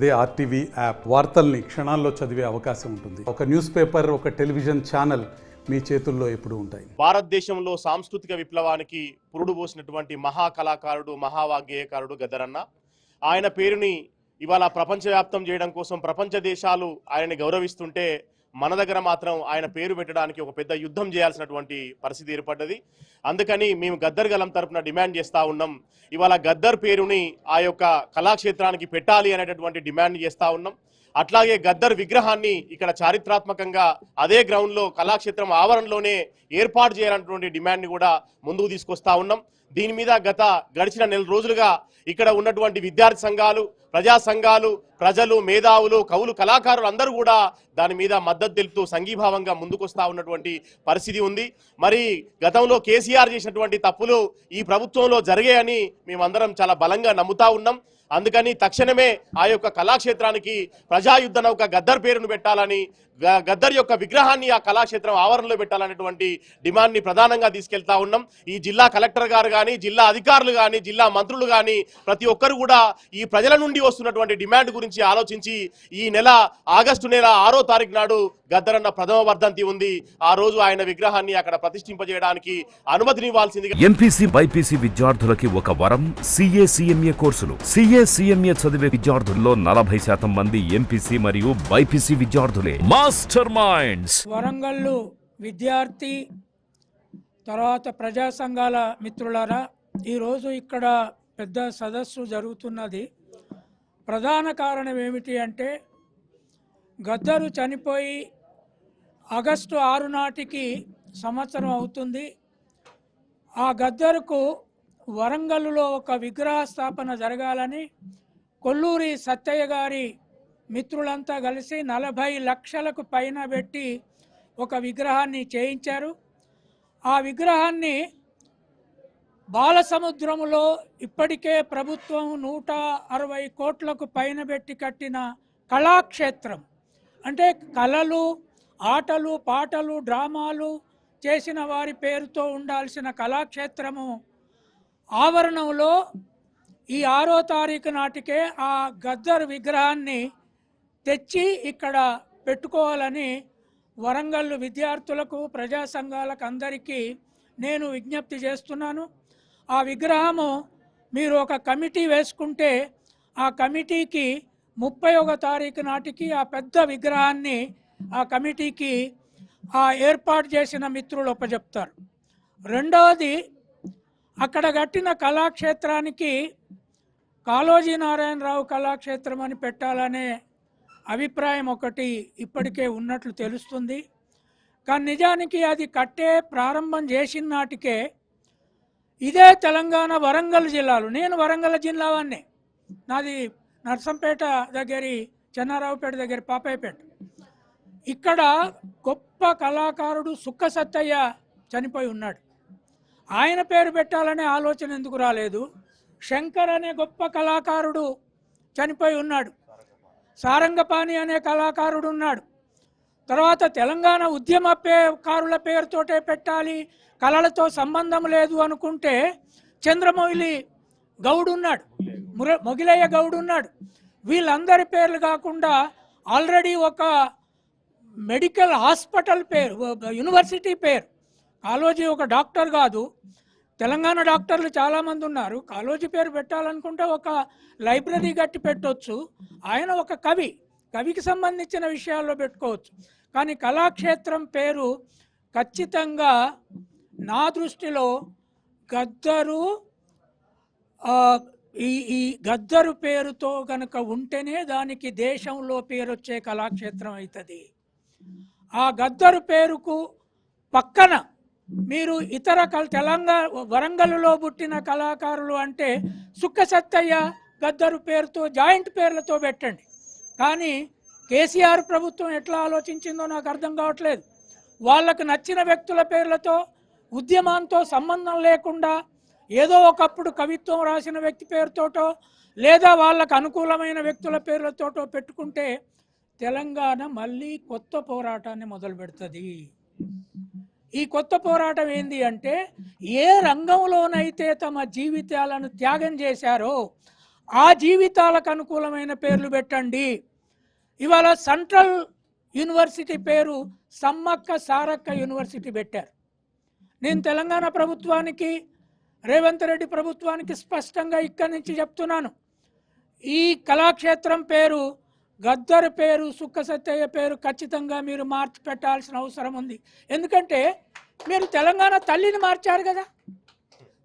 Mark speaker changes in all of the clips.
Speaker 1: అదే RTV app వార్తల్ని క్షణాల్లో చదివే అవకాశం ఉంటుంది. ఒక న్యూస్ పేపర్, ఒక టెలివిజన్ ఛానల్ మీ చేతుల్లో ఎప్పుడూ ఉంటాయి.
Speaker 2: భారతదేశంలో సాంస్కృతిక విప్లవానికి పురుడు పోసినటువంటి మహా కళాకారుడు, మహావాగ్గేయకారుడు గద్దరన్న. ఆయన పేరుని ఇవాళ ప్రపంచవ్యాప్తం చేయడం కోసం ప్రపంచ దేశాలు ఆయన్ని గౌరవిస్తుంటే మన దగ్గర మాత్రం ఆయన పేరు పెట్టడానికి ఒక పెద్ద యుద్ధం చేయాల్సినటువంటి పరిస్థితి ఏర్పడ్డది. అందుకని మేము గద్దర్ గలం తరపున డిమాండ్ చేస్తూ ఉన్నాం. ఇవాళ గద్దర్ పేరుని ఆ యొక్క కళాక్షేత్రానికి పెట్టాలి అనేటటువంటి డిమాండ్ చేస్తూ ఉన్నాం. అట్లాగే గద్దర్ విగ్రహాన్ని ఇక్కడ చారిత్రాత్మకంగా అదే గ్రౌండ్లో కళాక్షేత్రం ఆవరణలోనే ఏర్పాటు చేయాలన్నటువంటి డిమాండ్ని కూడా ముందుకు తీసుకొస్తా ఉన్నాం. దీని మీద గడిచిన నెల రోజులుగా ఇక్కడ ఉన్నటువంటి విద్యార్థి సంఘాలు, ప్రజా సంఘాలు, ప్రజలు, మేధావులు, కవులు, కళాకారులు అందరూ కూడా దాని మీద మద్దతు తెలుపుతూ సంఘీభావంగా ముందుకొస్తా ఉన్నటువంటి పరిస్థితి ఉంది. మరి గతంలో కేసీఆర్ చేసినటువంటి తప్పులు ఈ ప్రభుత్వంలో జరిగాయని మేమందరం చాలా బలంగా నమ్ముతా ఉన్నాం. అందుకని తక్షణమే ఆ యొక్క కళాక్షేత్రానికి ప్రజాయుద్ధ నౌక గద్దర్ పేరును పెట్టాలని, గద్దర్ యొక్క విగ్రహాన్ని ఆ కళాక్షేత్రం ఆవరణలో పెట్టాలనేటువంటి డిమాండ్ని ప్రధానంగా తీసుకెళ్తా ఉన్నాం. ఈ జిల్లా కలెక్టర్ గారు కానీ, జిల్లా అధికారులు కానీ, జిల్లా మంత్రులు కానీ ప్రతి ఒక్కరు కూడా ఈ ప్రజల నుండి వస్తున్నటువంటి డిమాండ్ గురించి ఆలోచించి ఈ నెల ఆగస్టు నెల 6వ తారీఖు నాడు గద్దరన్న ప్రథమ వర్ధంతి ఉంది. ఆ రోజు ఆయన విగ్రహాన్ని అక్కడ ప్రతిష్ఠింపజేయడానికి అనుమతినివ్వాల్సింది.
Speaker 3: ఎంపీసీ బైపీసీ విద్యార్థులకి ఒక వరం CA CMA కోర్సులు. CA CMA చదివే విద్యార్థుల్లో 40% మంది ఎంపీసీ మరియు బైపీసీ విద్యార్థులే. Master minds.
Speaker 4: వరంగల్ విద్యార్థి తర్వాత ప్రజా సంఘాల మిత్రులారా, ఈరోజు ఇక్కడ పెద్ద సదస్సు జరుగుతున్నది. ప్రధాన కారణం ఏమిటి అంటే గద్దరు చనిపోయి ఆగస్టు 6 నాటికి సంవత్సరం అవుతుంది. ఆ గద్దరుకు వరంగల్లో ఒక విగ్రహ స్థాపన జరగాలని కొల్లూరి సత్తయ్య గారి మిత్రులంతా కలిసి 40 లక్షలకు పైన పెట్టి ఒక విగ్రహాన్ని చేయించారు. ఆ విగ్రహాన్ని బాలసముద్రములో ఇప్పటికే ప్రభుత్వం 160 కోట్లకు పైన పెట్టి కట్టిన కళాక్షేత్రం, అంటే కళలు, ఆటలు, పాటలు, డ్రామాలు చేసిన వారి పేరుతో ఉండాల్సిన కళాక్షేత్రము ఆవరణంలో ఈ 6వ తారీఖు నాటికే ఆ గద్దర్ విగ్రహాన్ని తెచ్చి ఇక్కడ పెట్టుకోవాలని వరంగల్ విద్యార్థులకు, ప్రజా సంఘాలకు అందరికీ నేను విజ్ఞప్తి చేస్తున్నాను. ఆ విగ్రహము మీరు ఒక కమిటీ వేసుకుంటే ఆ కమిటీకి 31వ తారీఖు నాటికి ఆ పెద్ద విగ్రహాన్ని ఆ కమిటీకి ఆ ఏర్పాటు చేసిన మిత్రులు ఒప్పచెప్తారు. రెండవది, అక్కడ కట్టిన కళాక్షేత్రానికి కాళోజీ నారాయణరావు కళాక్షేత్రం అని పెట్టాలనే అభిప్రాయం ఒకటి ఇప్పటికే ఉన్నట్లు తెలుస్తుంది. కానీ నిజానికి అది కట్టే ప్రారంభం చేసిన నాటికే ఇదే తెలంగాణ వరంగల్ జిల్లాలో, నేను వరంగల్ జిల్లా వాన్నే, నాది నర్సంపేట దగ్గరి, చెన్నారావుపేట దగ్గర పాపాయపేట. ఇక్కడ గొప్ప కళాకారుడు సుక్క సత్తయ్య చనిపోయి ఉన్నాడు. ఆయన పేరు పెట్టాలనే ఆలోచన ఎందుకు రాలేదు? శంకర్ అనే గొప్ప కళాకారుడు చనిపోయి ఉన్నాడు. సారంగపాణి అనే కళాకారుడు ఉన్నాడు. తర్వాత తెలంగాణ ఉద్యమకారుల పేరుతోటే పెట్టాలి, కళలతో సంబంధం లేదు అనుకుంటే చంద్రమౌళి గౌడ్ ఉన్నాడు, మొగిలయ్య గౌడ్ ఉన్నాడు. వీళ్ళందరి పేర్లు కాకుండా ఆల్రెడీ ఒక మెడికల్ హాస్పిటల్ పేరు, యూనివర్సిటీ పేరు, కాళోజీ ఒక డాక్టర్ కాదు, తెలంగాణ డాక్టర్లు చాలామంది ఉన్నారు. కాళోజీ పేరు పెట్టాలనుకుంటే ఒక లైబ్రరీ కట్టి పెట్టవచ్చు. ఆయన ఒక కవికి సంబంధించిన విషయాల్లో పెట్టుకోవచ్చు. కానీ కళాక్షేత్రం పేరు ఖచ్చితంగా నా దృష్టిలో గద్దరు, ఈ గద్దరు పేరుతో కనుక ఉంటేనే దానికి దేశంలో పేరు వచ్చే కళాక్షేత్రం అవుతుంది. ఆ గద్దరు పేరుకు పక్కన మీరు ఇతర తెలంగాణ వరంగల్లో పుట్టిన కళాకారులు అంటే సుక్క సత్తయ్య గద్దరు పేరుతో జాయింట్ పేర్లతో పెట్టండి. కానీ కేసీఆర్ ప్రభుత్వం ఎట్లా ఆలోచించిందో నాకు అర్థం కావట్లేదు. వాళ్ళకు నచ్చిన వ్యక్తుల పేర్లతో, ఉద్యమంతో సంబంధం లేకుండా ఏదో ఒకప్పుడు కవిత్వం రాసిన వ్యక్తి పేరుతోటో లేదా వాళ్ళకు అనుకూలమైన వ్యక్తుల పేర్లతోటో పెట్టుకుంటే తెలంగాణ మళ్ళీ కొత్త పోరాటాన్ని మొదలు పెడుతుంది. ఈ కొత్త పోరాటం ఏంది అంటే, ఏ రంగంలోనైతే తమ జీవితాలను త్యాగం చేశారో ఆ జీవితాలకు అనుకూలమైన పేర్లు పెట్టండి. ఇవాళ సెంట్రల్ యూనివర్సిటీ పేరు సమ్మక్క సారక్క యూనివర్సిటీ పెట్టారు. నేను తెలంగాణ ప్రభుత్వానికి, రేవంత్ రెడ్డి ప్రభుత్వానికి స్పష్టంగా ఇక్కడి నుంచి చెప్తున్నాను, ఈ కళాక్షేత్రం పేరు గద్దర్ పేరు, సుక్క సత్తయ్య పేరు ఖచ్చితంగా మీరు మార్చి పెట్టాల్సిన అవసరం ఉంది. ఎందుకంటే మీరు తెలంగాణ తల్లిని మార్చారు కదా,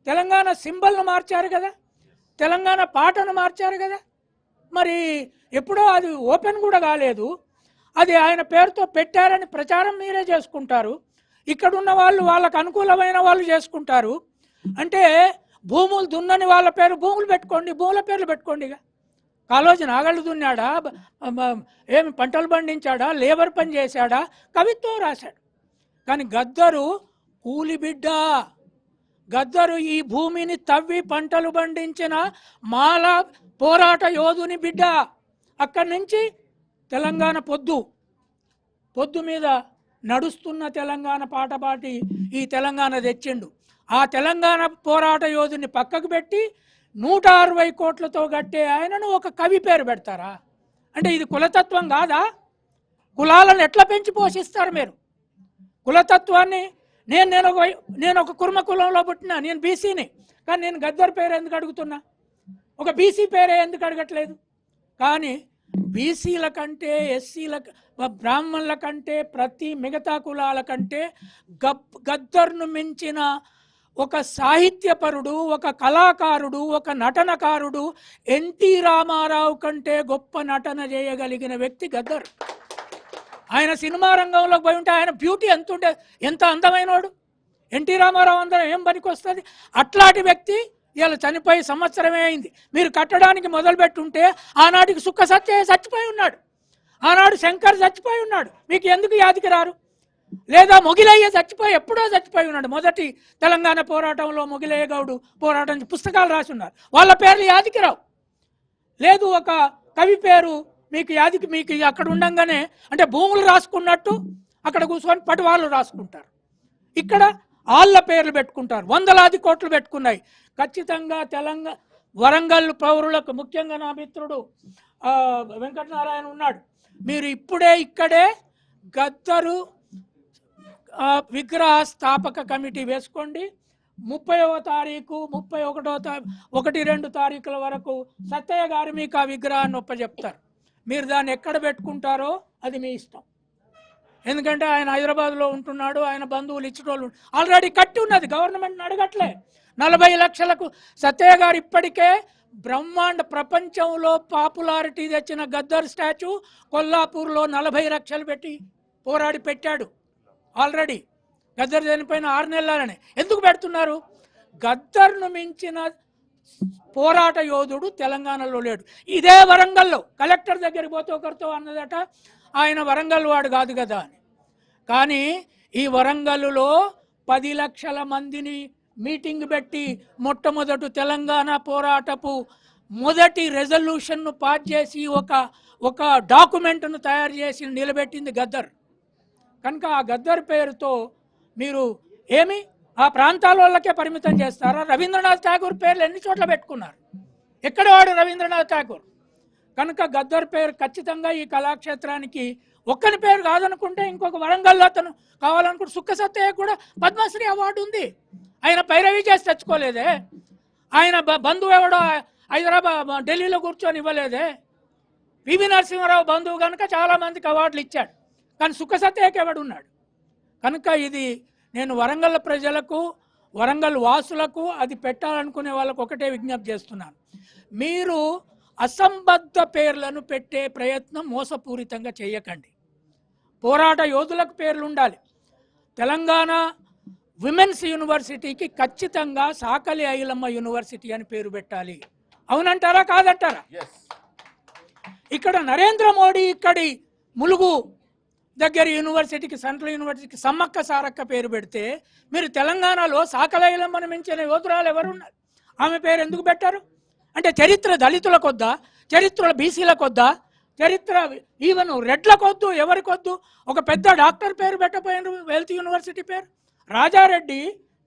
Speaker 4: తెలంగాణ సింబల్ను మార్చారు కదా, తెలంగాణ పాటను మార్చారు కదా. మరి ఎప్పుడో అది ఓపెన్ కూడా కాలేదు, అది ఆయన పేరుతో పెట్టారని ప్రచారం మీరే చేసుకుంటారు. ఇక్కడున్న వాళ్ళు వాళ్ళకు అనుకూలమైన వాళ్ళు చేసుకుంటారు. అంటే భూములు దున్నని వాళ్ళ పేరు భూములు పెట్టుకోండి, భూముల పేర్లు పెట్టుకోండి. ఇక కాలోజీ నాగళ్ళు దున్నాడా, ఏమి పంటలు పండించాడా, లేబర్ పని చేశాడా, కవిత్వం రాశాడు. కానీ గద్దరు కూలి బిడ్డ, గద్దరు ఈ భూమిని తవ్వి పంటలు పండించిన మాల పోరాట యోధుని బిడ్డ. అక్కడి నుంచి తెలంగాణ పొద్దు మీద నడుస్తున్న తెలంగాణ పాట పాటి ఈ తెలంగాణ తెచ్చిండు. ఆ తెలంగాణ పోరాట యోధుని పక్కకు పెట్టి 160 కోట్లతో కట్టే ఆయనను ఒక కవి పేరు పెడతారా? అంటే ఇది కులతత్వం కాదా? కులాలను ఎట్లా పెంచి పోషిస్తారు మీరు? కులతత్వాన్ని నేను ఒక కుర్మ కులంలో పుట్టినా, నేను బీసీని, కానీ నేను గద్దర్ పేరు ఎందుకు అడుగుతున్నా? ఒక బీసీ పేరే ఎందుకు అడగట్లేదు? కానీ బీసీల కంటే, ఎస్సీల, బ్రాహ్మణుల కంటే, ప్రతి మిగతా కులాల కంటే గద్దర్ను మించిన ఒక సాహిత్యపరుడు, ఒక కళాకారుడు, ఒక నటనకారుడు ఎన్టీ రామారావు కంటే గొప్ప నటన చేయగలిగిన వ్యక్తి గద్దర్. ఆయన సినిమా రంగంలోకి పోయి ఉంటే ఆయన బ్యూటీ ఎంత అందమైనవాడు. ఎన్టీ రామారావు అందరం ఏం పనికి వస్తుంది? అట్లాంటి వ్యక్తి ఇలా చనిపోయి సంవత్సరమే అయింది. మీరు కట్టడానికి మొదలుపెట్టుంటే ఆనాటికి సుక్క సత్యయ్య చచ్చిపోయి ఉన్నాడు, ఆనాడు శంకర్ చచ్చిపోయి ఉన్నాడు. మీకు ఎందుకు యాదికి రారు? లేదా మొగిలయ్య ఎప్పుడో చచ్చిపోయి ఉన్నాడు. మొదటి తెలంగాణ పోరాటంలో మొగిలయ్య గౌడు పోరాటం పుస్తకాలు రాసి ఉన్నారు, వాళ్ళ పేర్లు యాదికి రావు. లేదు ఒక కవి పేరు మీకు అక్కడ ఉండంగానే, అంటే భూములు రాసుకున్నట్టు అక్కడ కూర్చొని పటువాళ్ళు రాసుకుంటారు, ఇక్కడ వాళ్ళ పేర్లు పెట్టుకుంటారు. వందలాది కోట్లు పెట్టుకున్నాయి. ఖచ్చితంగా వరంగల్ పౌరులకు, ముఖ్యంగా నా మిత్రుడు వెంకటనారాయణ ఉన్నాడు, మీరు ఇక్కడే గద్దరు విగ్రహ స్థాపక కమిటీ వేసుకోండి. 30వ తారీఖు, 1-2 తారీఖుల వరకు సత్తయ్య గారు మీకు ఆ విగ్రహాన్ని ఒప్పచెప్తారు. మీరు దాన్ని ఎక్కడ పెట్టుకుంటారో అది మీ ఇష్టం. ఎందుకంటే ఆయన హైదరాబాద్లో ఉంటున్నాడు, ఆయన బంధువులు ఇచ్చేటోళ్ళు ఆల్రెడీ కట్టి ఉన్నది, గవర్నమెంట్ని అడగట్లే. 40 లక్షలకు సత్తయ్య గారు ఇప్పటికే బ్రహ్మాండ ప్రపంచంలో పాపులారిటీ తెచ్చిన గద్దర్ స్టాచ్యూ కొల్లాపూర్లో 40 లక్షలు పెట్టి పోరాడి పెట్టాడు. ఆల్రెడీ గద్దర్ చనిపోయిన 6 నెలలనే. ఎందుకు పెడుతున్నారు? గద్దర్ను మించిన పోరాట యోధుడు తెలంగాణలో లేడు. ఇదే వరంగల్లో కలెక్టర్ దగ్గరికి పోతే ఒకరితో అన్నదట, ఆయన వరంగల్ వాడు కాదు కదా అని. కానీ ఈ వరంగల్లో 10 లక్షల మందిని మీటింగ్ పెట్టి మొట్టమొదటి తెలంగాణ పోరాటపు మొదటి రెజల్యూషన్ను పాస్ చేసి ఒక డాక్యుమెంట్ను తయారు చేసి నిలబెట్టింది గద్దర్. కనుక ఆ గద్దర్ పేరుతో మీరు ఆ ప్రాంతాల వాళ్ళకే పరిమితం చేస్తారా? రవీంద్రనాథ్ ఠాగూర్ పేర్లు ఎన్ని చోట్ల పెట్టుకున్నారు, ఎక్కడ వాడు రవీంద్రనాథ్ ఠాగూర్. కనుక గద్దర్ పేరు ఖచ్చితంగా ఈ కళాక్షేత్రానికి ఒక్కని పేరు కాదనుకుంటే ఇంకొక వరంగల్లో అతను కావాలనుకుంటే సుక్క సత్తయ్య కూడా పద్మశ్రీ అవార్డు ఉంది. ఆయన పైరవి చేసి తెచ్చుకోలేదే, ఆయన బంధువు ఎవడో హైదరాబాద్ ఢిల్లీలో కూర్చొని ఇవ్వలేదే. పివి నరసింహారావు బంధువు కనుక చాలామందికి అవార్డులు ఇచ్చాడు, కానీ సుక్క సత్తయ్యకి ఎవడున్నాడు? కనుక ఇది నేను వరంగల్ ప్రజలకు, వరంగల్ వాసులకు, అది పెట్టాలనుకునే వాళ్ళకు ఒకటే విజ్ఞప్తి చేస్తున్నాను. మీరు అసంబద్ధ పేర్లను పెట్టే ప్రయత్నం మోసపూరితంగా చేయకండి. పోరాట యోధులకు పేర్లు ఉండాలి. తెలంగాణ విమెన్స్ యూనివర్సిటీకి ఖచ్చితంగా సాకలి ఐలమ్మ యూనివర్సిటీ అని పేరు పెట్టాలి. అవునంటారా కాదంటారా? ఇక్కడ నరేంద్ర మోడీ ఇక్కడి ములుగు దగ్గర యూనివర్సిటీకి, సెంట్రల్ యూనివర్సిటీకి సమ్మక్క సారక్క పేరు పెడితే మీరు తెలంగాణలో సాకలి ఐలమ్మను మించిన యోధురాలు ఎవరున్నారు? ఆమె పేరు ఎందుకు పెట్టారు? అంటే చరిత్ర దళితులకొద్దా, చరిత్ర బీసీలకొద్దా, చరిత్ర ఈవెన్ రెడ్లకొద్దు, ఎవరికొద్దు? ఒక పెద్ద డాక్టర్ పేరు పెట్టపోయినారు, హెల్త్ యూనివర్సిటీ పేరు. రాజారెడ్డి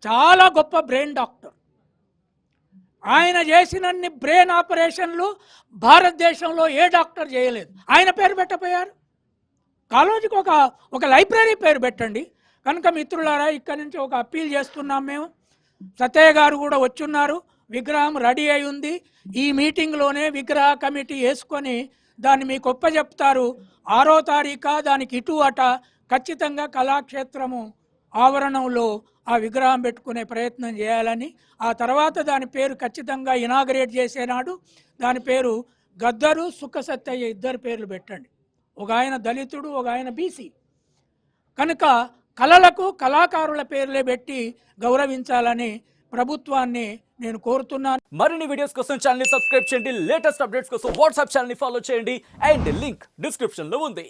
Speaker 4: చాలా గొప్ప బ్రెయిన్ డాక్టర్, ఆయన చేసినన్ని బ్రెయిన్ ఆపరేషన్లు భారతదేశంలో ఏ డాక్టర్ చేయలేదు. ఆయన పేరు పెట్టపోయారు. కాలేజీకి ఒక లైబ్రరీ పేరు పెట్టండి. కనుక మిత్రులారా, ఇక్కడి నుంచి ఒక అప్పీల్ చేస్తున్నాం మేము. సత్యయ్య గారు కూడా వచ్చున్నారు. విగ్రహం రెడీ అయి ఉంది. ఈ మీటింగ్లోనే విగ్రహ కమిటీ వేసుకొని దాన్ని మీకు ఒప్పచెప్తారు. 6వ తారీఖు దానికి ఇటు అట ఖచ్చితంగా కళాక్షేత్రము ఆవరణంలో ఆ విగ్రహం పెట్టుకునే ప్రయత్నం చేయాలని, ఆ తర్వాత దాని పేరు ఖచ్చితంగా ఇనాగరేట్ చేసేనాడు దాని పేరు గద్దరు సుఖ సత్తయ్య ఇద్దరు పేర్లు పెట్టండి. ఒక ఆయన దళితుడు, ఒక ఆయన బీసీ. కనుక కళలకు కళాకారుల పేర్లే పెట్టి గౌరవించాలని ప్రభుత్వాన్ని నేను కోరుతున్నాను.
Speaker 5: మరిన్ని వీడియోస్ కోసం ఛానల్ ని సబ్స్క్రైబ్ చేయండి. లేటెస్ట్ అప్డేట్స్ కోసం వాట్సాప్ ఛానల్ ని ఫాలో చేయండి. అండ్ లింక్ డిస్క్రిప్షన్ లో ఉంది.